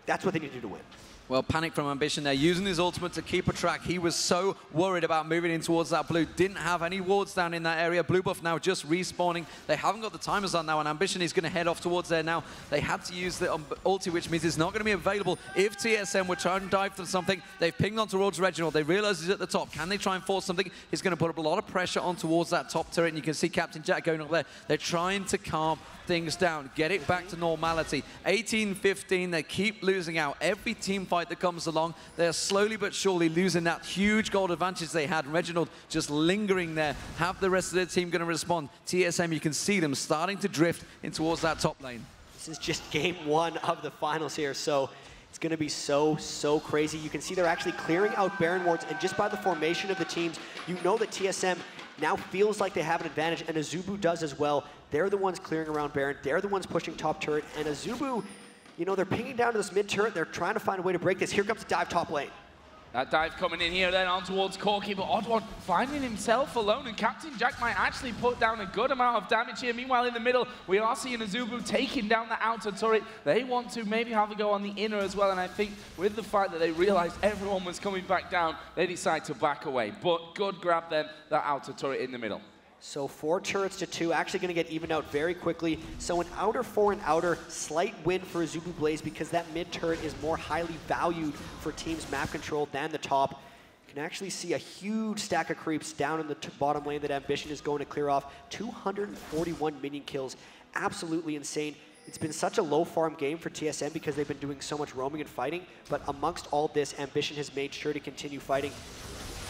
that's what they need to do to win. Well, Panic from Ambition there, using his ultimate to keep a track. He was so worried about moving in towards that blue. Didn't have any wards down in that area. Blue buff now just respawning. They haven't got the timers on now, and Ambition is going to head off towards there now. They had to use the ulti, which means it's not going to be available if TSM were trying to dive for something. They've pinged on towards Reginald. They realize he's at the top. Can they try and force something? He's going to put up a lot of pressure on towards that top turret, and you can see Captain Jack going up there. They're trying to calm things down, get it back to normality. 18-15, they keep losing out. Every team fight that comes along, they're slowly but surely losing that huge gold advantage they had. Reginald just lingering there. Have the rest of their team going to respond? TSM, you can see them starting to drift in towards that top lane. This is just game 1 of the finals here, so it's going to be so crazy. You can see they're actually clearing out Baron wards, and just by the formation of the teams, you know that TSM now feels like they have an advantage, and Azubu does as well. They're the ones clearing around Baron. They're the ones pushing top turret, and Azubu, you know, they're pinging down to this mid turret. They're trying to find a way to break this. Here comes the dive top lane. That dive coming in here then on towards Corki, but Odd1 finding himself alone, and Captain Jack might actually put down a good amount of damage here. Meanwhile, in the middle, we are seeing Azubu taking down the outer turret. They want to maybe have a go on the inner as well, and I think with the fact that they realized everyone was coming back down, they decide to back away. But good grab then, that outer turret in the middle. So 4 turrets to 2, actually going to get evened out very quickly. So an outer 4 and outer, slight win for Azubu Blaze because that mid turret is more highly valued for teams map control than the top. You can actually see a huge stack of creeps down in the bottom lane that Ambition is going to clear off. 241 minion kills, absolutely insane. It's been such a low farm game for TSM because they've been doing so much roaming and fighting, but amongst all this, Ambition has made sure to continue fighting.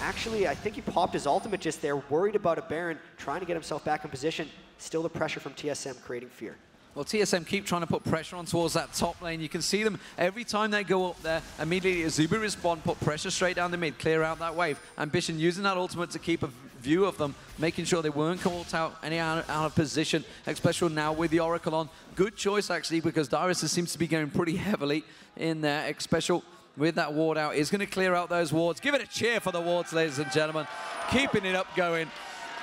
Actually, I think he popped his ultimate just there, worried about a Baron, trying to get himself back in position. Still the pressure from TSM creating fear. Well, TSM keep trying to put pressure on towards that top lane. You can see them every time they go up there, immediately Azubu respond, put pressure straight down the mid, clear out that wave. Ambition using that ultimate to keep a view of them, making sure they weren't caught out out of position, especially now with the Oracle on. Good choice, actually, because Darius seems to be going pretty heavily in there, especially with that ward out. He's going to clear out those wards. Give it a cheer for the wards, ladies and gentlemen. Keeping it up going.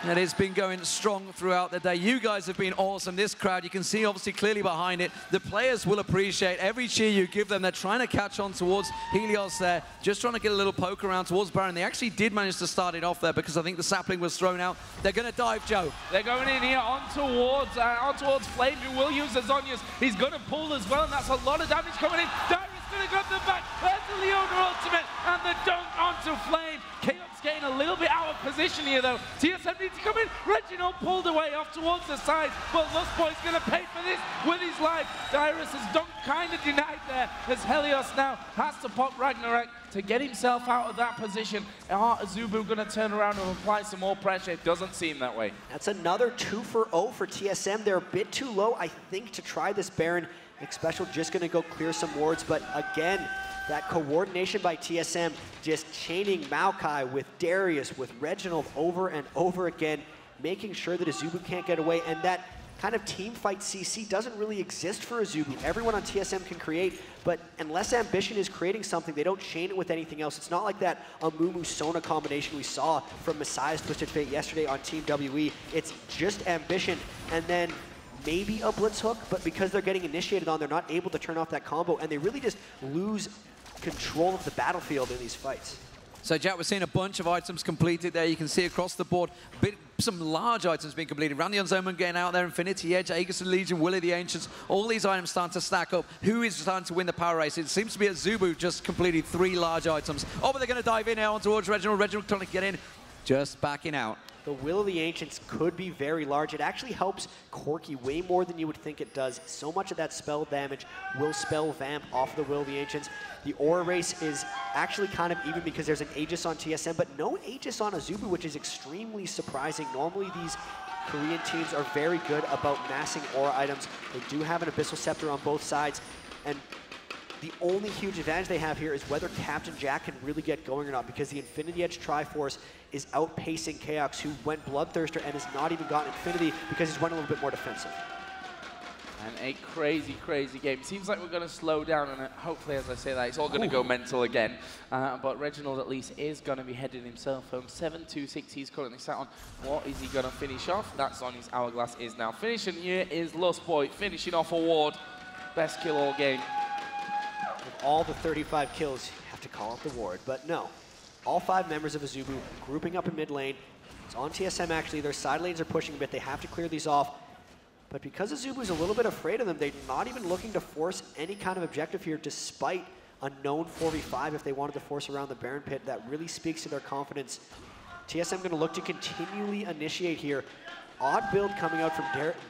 And it's been going strong throughout the day. You guys have been awesome. This crowd, you can see obviously clearly behind it. The players will appreciate every cheer you give them. They're trying to catch on towards Helios there, just trying to get a little poke around towards Baron. They actually did manage to start it off there because I think the sapling was thrown out. They're going to dive, Joe. They're going in here on towards Flame, who will use the Zhonya's. He's going to pull as well, and that's a lot of damage coming in. Darius going to grab the back. There's the Leona ultimate, and the dunk onto Flame. Chaos getting a little bit out of position here, though. TSM needs to come in. Reginald pulled away off towards the side, but Lustboy's going to pay for this with his life. Darius' dunk kind of denied there, as Helios now has to pop Ragnarok to get himself out of that position. Are Azubu going to turn around and apply some more pressure? It doesn't seem that way. That's another 2 for 0 for TSM. They're a bit too low, I think, to try this Baron. Special just going to go clear some wards, but again, that coordination by TSM, just chaining Maokai with Darius, with Reginald over and over again, making sure that Azubu can't get away, and that kind of team fight CC doesn't really exist for Azubu. Everyone on TSM can create, but unless Ambition is creating something, they don't chain it with anything else. It's not like that Amumu-Sona combination we saw from Messiah's Twisted Fate yesterday on Team WE. It's just Ambition, and then maybe a Blitz Hook, but because they're getting initiated on, they're not able to turn off that combo, and they really just lose control of the battlefield in these fights. So, Jack, we're seeing a bunch of items completed there. You can see across the board some large items being completed. Randy Zoman getting out there, Infinity Edge, Aegis and Legion, Will of the Ancients. All these items starting to stack up. Who is starting to win the power race? It seems to be Azubu just completed 3 large items. Oh, but they're going to dive in now on towards Reginald. Reginald trying to get in, just backing out. The Will of the Ancients could be very large. It actually helps Corki way more than you would think it does. So much of that spell damage will spell Vamp off the Will of the Ancients. The Aura race is actually kind of even because there's an Aegis on TSM, but no Aegis on Azubu, which is extremely surprising. Normally these Korean teams are very good about massing Aura items. They do have an Abyssal Scepter on both sides, and the only huge advantage they have here is whether Captain Jack can really get going or not, because the Infinity Edge Triforce is outpacing Chaos, who went Bloodthirster and has not even gotten Infinity because he's went a little bit more defensive. And a crazy, crazy game. Seems like we're going to slow down, and hopefully, as I say that, it's all going to go mental again. But Reginald, at least, is going to be heading himself home. 7-2-6 he's currently sat on. What is he going to finish off? That's on his hourglass is now finished. And here is Lustboy finishing off award. Best kill all game. With all the 35 kills, you have to call out the ward, but no. All 5 members of Azubu grouping up in mid lane. It's on TSM actually, their side lanes are pushing a bit, they have to clear these off. But because Azubu's a little bit afraid of them, they're not even looking to force any kind of objective here, despite a known 4v5 if they wanted to force around the Baron pit. That really speaks to their confidence. TSM going to look to continually initiate here. Odd build coming out from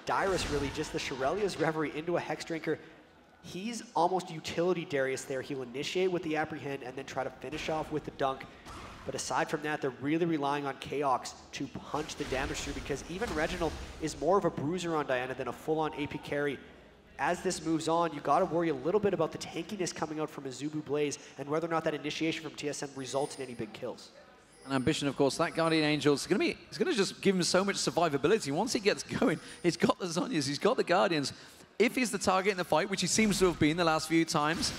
Darius, really, just the Shirelia's Reverie into a Hex Drinker. He's almost utility Darius there. He'll initiate with the Apprehend and then try to finish off with the Dunk. But aside from that, they're really relying on Chaos to punch the damage through, because even Reginald is more of a bruiser on Diana than a full-on AP carry. As this moves on, you got to worry a little bit about the tankiness coming out from Azubu Blaze and whether or not that initiation from TSM results in any big kills. And Ambition, of course, that Guardian Angel is going to just give him so much survivability. Once he gets going, he's got the Zhonyas, he's got the Guardians. if he's the target in the fight, which he seems to have been the last few times,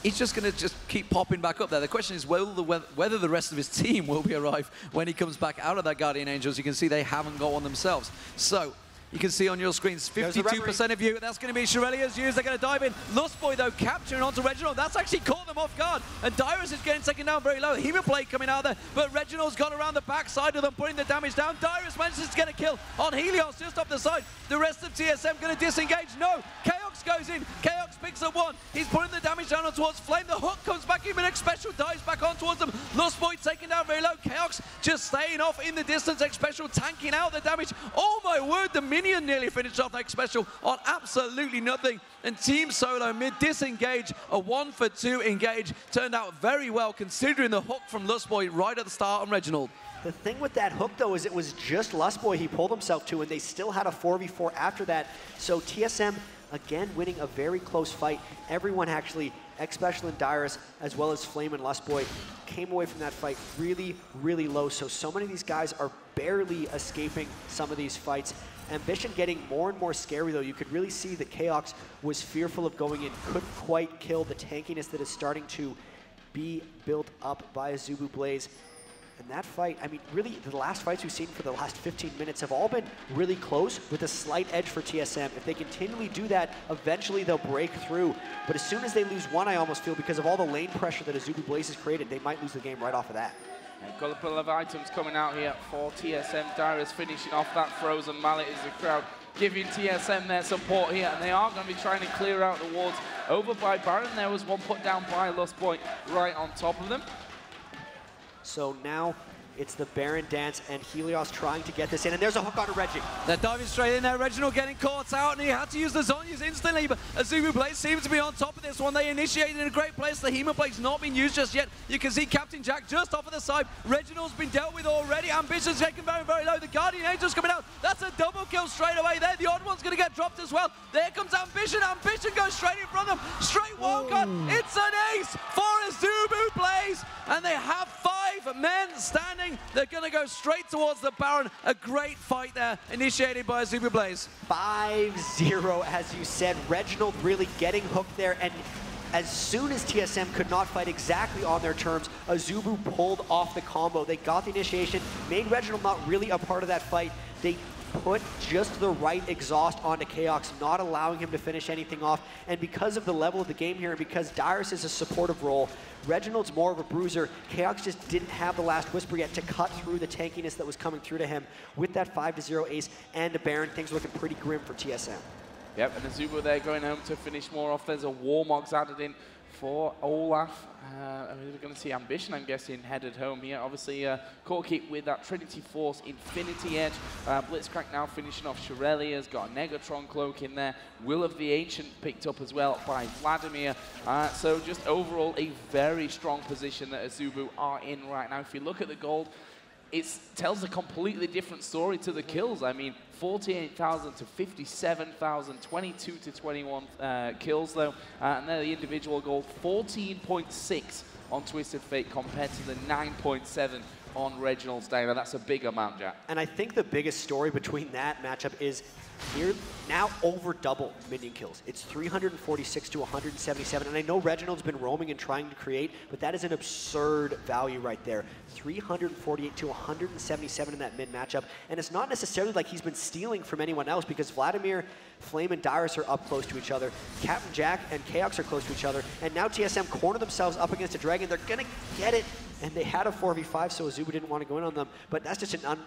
he's just going to keep popping back up there. The question is whether the rest of his team will be arrive when he comes back out of that Guardian Angel. As you can see, they haven't got one themselves. So you can see on your screens, 52% of you. That's going to be Shirelia's use. They're going to dive in. Lustboy, though, capturing onto Reginald. That's actually caught them off guard. And Dyrus is getting taken down very low. Hemoplate coming out there. But Reginald's got around the backside of them, putting the damage down. Dyrus manages to get a kill on Helios just off the side. The rest of TSM going to disengage. No. Chaos goes in. Chaos picks up one. He's putting the damage down on towards Flame. The hook comes back in. X Special dives back on towards them. Lustboy taken down very low. Chaos just staying off in the distance. X Special tanking out the damage. Oh, my word. The minion nearly finished off X Special on absolutely nothing. And Team SoloMid disengage. A 1-for-2 engage. Turned out very well considering the hook from Lustboy right at the start on Reginald. The thing with that hook, though, is it was just Lustboy he pulled himself to, and they still had a 4v4 after that. So TSM, again, winning a very close fight. Everyone actually, X Special and Dyrus, as well as Flame and Lustboy, came away from that fight really, really low. So many of these guys are barely escaping some of these fights. Ambition getting more and more scary, though. You could really see that Chaos was fearful of going in, couldn't quite kill the tankiness that is starting to be built up by Azubu Blaze. And that fight, I mean, really, the last fights we've seen for the last 15 minutes have all been really close with a slight edge for TSM. If they continually do that, eventually they'll break through. But as soon as they lose one, I almost feel, because of all the lane pressure that Azubu Blaze has created, they might lose the game right off of that. Got a couple of items coming out here for TSM. Dyrus finishing off that frozen mallet as the crowd giving TSM their support here, and they are going to be trying to clear out the wards over by Baron. There was one put down by Lustboy right on top of them. So now it's the Baron dance, and Helios trying to get this in, and there's a hook on Reggie. They're diving straight in there. Reginald getting caught out, and he had to use the Zonias instantly, but Azubu Blaze seems to be on top of this one. They initiated in a great place. The Hemoplate's not been used just yet. You can see Captain Jack just off of the side. Reginald's been dealt with already. Ambition's taken very, very low. The Guardian Angel's coming out. That's a double kill straight away there. The odd one's going to get dropped as well. There comes Ambition. Ambition goes straight in front of them. Straight one cut. It's an ace for Azubu Blaze, and they have 5 men standing. They're going to go straight towards the Baron. A great fight there, initiated by Azubu Blaze. 5-0, as you said. Reginald really getting hooked there, and as soon as TSM could not fight exactly on their terms, Azubu pulled off the combo. They got the initiation, made Reginald not really a part of that fight. They put just the right exhaust onto Chaos, not allowing him to finish anything off. And because of the level of the game here, and because Dyrus is a supportive role, Reginald's more of a bruiser. Chaos just didn't have the last whisper yet to cut through the tankiness that was coming through to him. With that 5-0 ace and a Baron, things looking pretty grim for TSM. Yep, and Azubu there going home to finish more off. There's a Warmogs added in for Olaf. We're going to see Ambition, I'm guessing, headed home here. Obviously, Corki with that Trinity Force Infinity Edge. Blitzcrank now finishing off Shirelia's got a Negatron Cloak in there. Will of the Ancient picked up as well by Vladimir. So just overall a very strong position that Azubu are in right now. If you look at the gold, it tells a completely different story to the kills. I mean, 48,000 to 57,000, 22 to 21 kills though. And then the individual gold, 14.6 on Twisted Fate compared to the 9.7 on Reginald's Day. Now that's a big amount, Jack. And I think the biggest story between that matchup is here now over double minion kills. It's 346 to 177. And I know Reginald's been roaming and trying to create, but that is an absurd value right there. 348 to 177 in that mid matchup. And it's not necessarily like he's been stealing from anyone else, because Vladimir, Flame, and Dyrus are up close to each other. Captain Jack and Chaos are close to each other. And now TSM corner themselves up against a Dragon. They're going to get it. And they had a 4v5, so Azubu didn't want to go in on them. But that's just an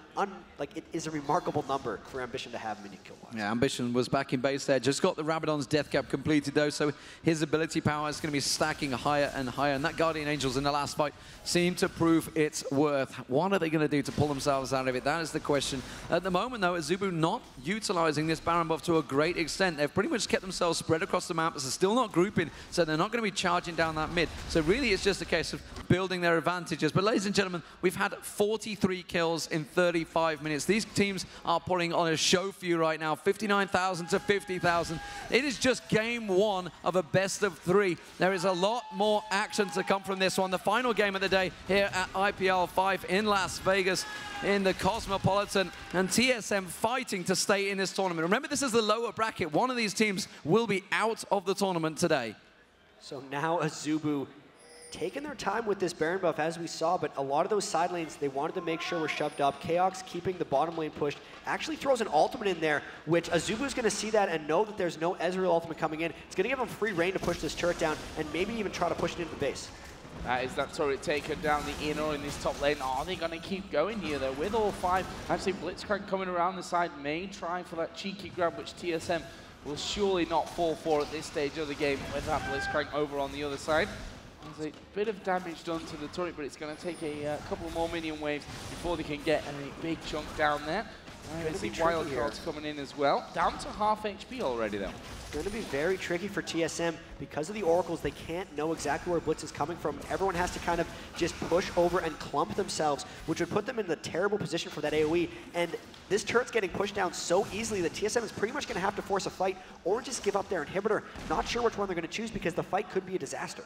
it is a remarkable number for Ambition to have minion kill-wise. Yeah, Ambition was back in base there. Just got the Rabadon's death cap completed, though, so his ability power is going to be stacking higher and higher. And that Guardian Angels in the last fight seemed to prove its worth. What are they going to do to pull themselves out of it? That is the question. At the moment, though, Azubu not utilizing this Baron buff to a great extent. They've pretty much kept themselves spread across the map, but they're still not grouping, so they're not going to be charging down that mid. So really, it's just a case of building their advantages. But ladies and gentlemen, we've had 43 kills in 35 minutes. These teams are putting on a show for you right now. 59,000 to 50,000. It is just game one of a best of 3. There is a lot more action to come from this one. The final game of the day here at IPL 5 in Las Vegas in the Cosmopolitan, and TSM fighting to stay in this tournament. Remember, this is the lower lower bracket, one of these teams will be out of the tournament today. So now Azubu taking their time with this Baron buff, as we saw, but a lot of those side lanes, they wanted to make sure were shoved up. Chaos keeping the bottom lane pushed, actually throws an ultimate in there, which Azubu's going to see that and know that there's no Ezreal ultimate coming in. It's going to give him free reign to push this turret down and maybe even try to push it into the base. Is that turret taken down the inner in this top lane? Are they going to keep going here, though, with all 5? Actually, Blitzcrank coming around the side may try for that cheeky grab, which TSM will surely not fall for at this stage of the game with that Blitzcrank over on the other side. There's a bit of damage done to the turret, but it's going to take a couple more minion waves before they can get a big chunk down there. I see wild cards coming in as well. Down to half HP already, though. It's going to be very tricky for TSM. Because of the oracles, they can't know exactly where Blitz is coming from. Everyone has to kind of just push over and clump themselves, which would put them in the terrible position for that AoE. And this turret's getting pushed down so easily that TSM is pretty much going to have to force a fight or just give up their inhibitor. Not sure which one they're going to choose because the fight could be a disaster.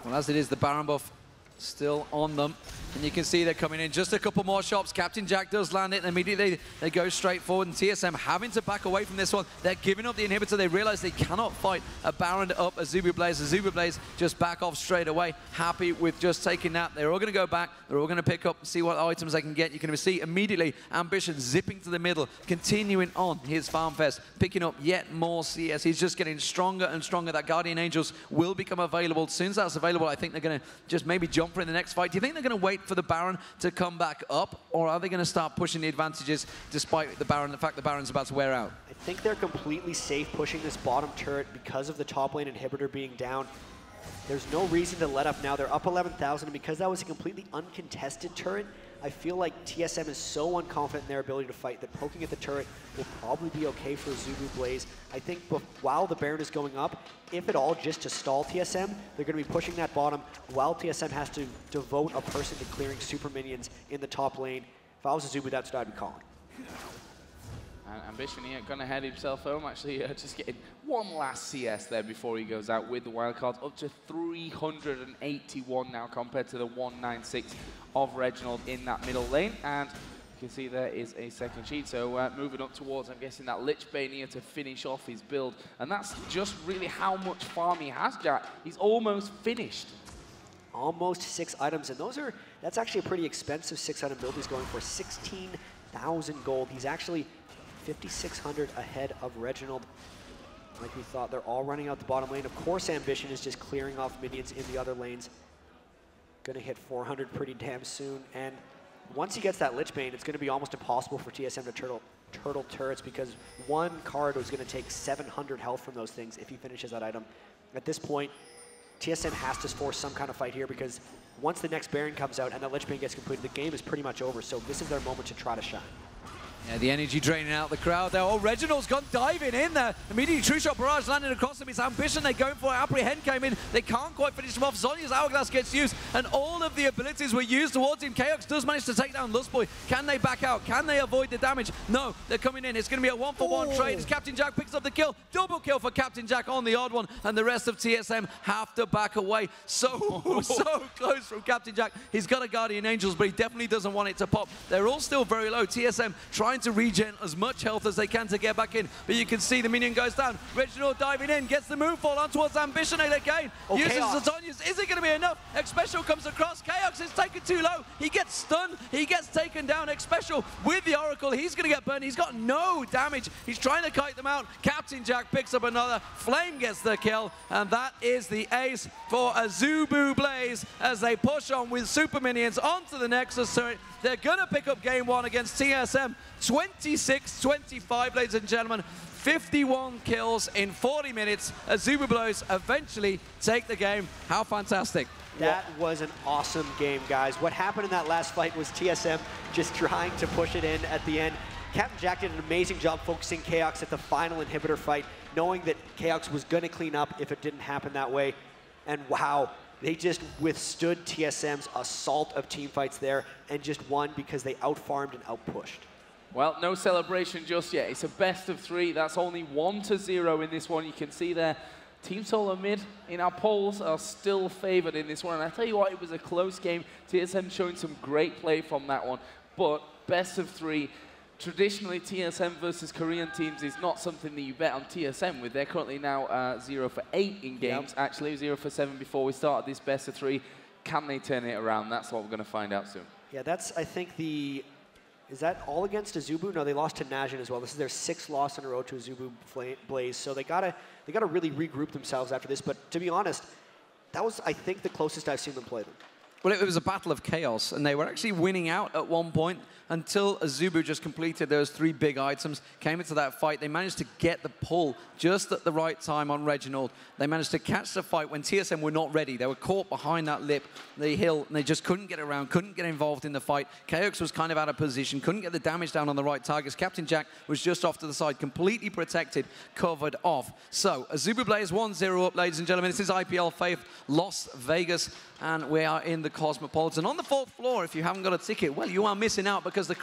Well, as it is, the Baron buff still on them. And you can see they're coming in. Just a couple more shots. Captain Jack does land it, and immediately they go straight forward. And TSM having to back away from this one. They're giving up the inhibitor. They realize they cannot fight a Baron up Azubu Blaze. Azubu Blaze just back off straight away. Happy with just taking that. They're all going to go back. They're all going to pick up, see what items they can get. You can see immediately Ambition zipping to the middle, continuing on his farm fest, picking up yet more CS. He's just getting stronger and stronger. That Guardian Angels will become available. As soon as that's available, I think they're going to just maybe jump for in the next fight. Do you think they're going to wait for the Baron to come back up, or are they going to start pushing the advantages despite the fact the Baron's about to wear out? I think they're completely safe pushing this bottom turret because of the top lane inhibitor being down. There's no reason to let up now. They're up 11,000, and because that was a completely uncontested turret, I feel like TSM is so unconfident in their ability to fight that poking at the turret will probably be okay for Azubu Blaze. I think while the Baron is going up, if at all just to stall TSM, they're going to be pushing that bottom while TSM has to devote a person to clearing super minions in the top lane. If I was Azubu, that's what I'd be calling. And Ambition here going to head himself home, actually just getting one last CS there before he goes out with the wildcards, up to 381 now compared to the 196 of Reginald in that middle lane. And you can see there is a second sheet, so moving up towards, I'm guessing, that Lich Bane here to finish off his build. And that's just really how much farm he has, Jack. He's almost finished. Almost 6 items, and that's actually a pretty expensive 6-item build. He's going for 16,000 gold. He's actually 5,600 ahead of Reginald. Like we thought, they're all running out the bottom lane. Of course, Ambition is just clearing off minions in the other lanes. Gonna hit 400 pretty damn soon, and once he gets that Lich Bane, it's gonna be almost impossible for TSM to turtle turrets because one card is gonna take 700 health from those things if he finishes that item. At this point, TSM has to force some kind of fight here because once the next Baron comes out and the Lich Bane gets completed, the game is pretty much over, so this is their moment to try to shine. Yeah, the energy draining out the crowd there. Oh, Reginald's gone diving in there. Immediately, True Shot Barrage landing across him. It's Ambition they're going for. Apprehend came in. They can't quite finish him off. Zhonya's Hourglass gets used, and all of the abilities were used towards him. Chaos does manage to take down Lustboy. Can they back out? Can they avoid the damage? No, they're coming in. It's going to be a 1-for-1 trade as Captain Jack picks up the kill. Double kill for Captain Jack on the odd one, and the rest of TSM have to back away. So close from Captain Jack. He's got a Guardian Angels, but he definitely doesn't want it to pop. They're all still very low. TSM trying to regen as much health as they can to get back in, but you can see the minion goes down. Reginald diving in, gets the moonfall on towards Ambition again. Uses the Zhonya's. Is it going to be enough? X-Special comes across. Chaos is taken too low. He gets stunned. He gets taken down. X-Special with the Oracle. He's going to get burned. He's got no damage. He's trying to kite them out. Captain Jack picks up another. Flame gets the kill, and that is the ace for Azubu Blaze as they push on with super minions onto the Nexus turret. They're going to pick up game 1 against TSM. 26-25, ladies and gentlemen. 51 kills in 40 minutes. Azubu Blaze eventually take the game. How fantastic. That was an awesome game, guys. What happened in that last fight was TSM just trying to push it in at the end. Captain Jack did an amazing job focusing Chaos at the final inhibitor fight, knowing that Chaos was going to clean up if it didn't happen that way. And wow, they just withstood TSM's assault of team fights there and just won because they outfarmed and outpushed. Well, no celebration just yet. It's a best of 3. That's only 1-0 in this one. You can see there, Team SoloMid in our polls are still favored in this one. And I tell you what, it was a close game. TSM showing some great play from that one. But best of 3, traditionally TSM versus Korean teams is not something that you bet on TSM with. They're currently now 0 for 8 in games, actually 0 for 7 before we started this best of 3. Can they turn it around? That's what we're going to find out soon. Yeah, that's, I think, is that all against Azubu? No, they lost to Najin as well. This is their 6th loss in a row to Azubu Blaze, so they gotta really regroup themselves after this. But to be honest, that was, I think, the closest I've seen them play them. Well, it was a battle of chaos, and they were actually winning out at one point until Azubu just completed those 3 big items, came into that fight. They managed to get the pull just at the right time on Reginald. They managed to catch the fight when TSM were not ready. They were caught behind that lip, the hill, and they just couldn't get around, couldn't get involved in the fight. KX was kind of out of position, couldn't get the damage down on the right targets. Captain Jack was just off to the side, completely protected, covered off. So, Azubu Blaze 1-0 up, ladies and gentlemen. This is IPL 5 Las Vegas, and we are in the Cosmopolitan. On the 4th floor, if you haven't got a ticket, well, you are missing out because the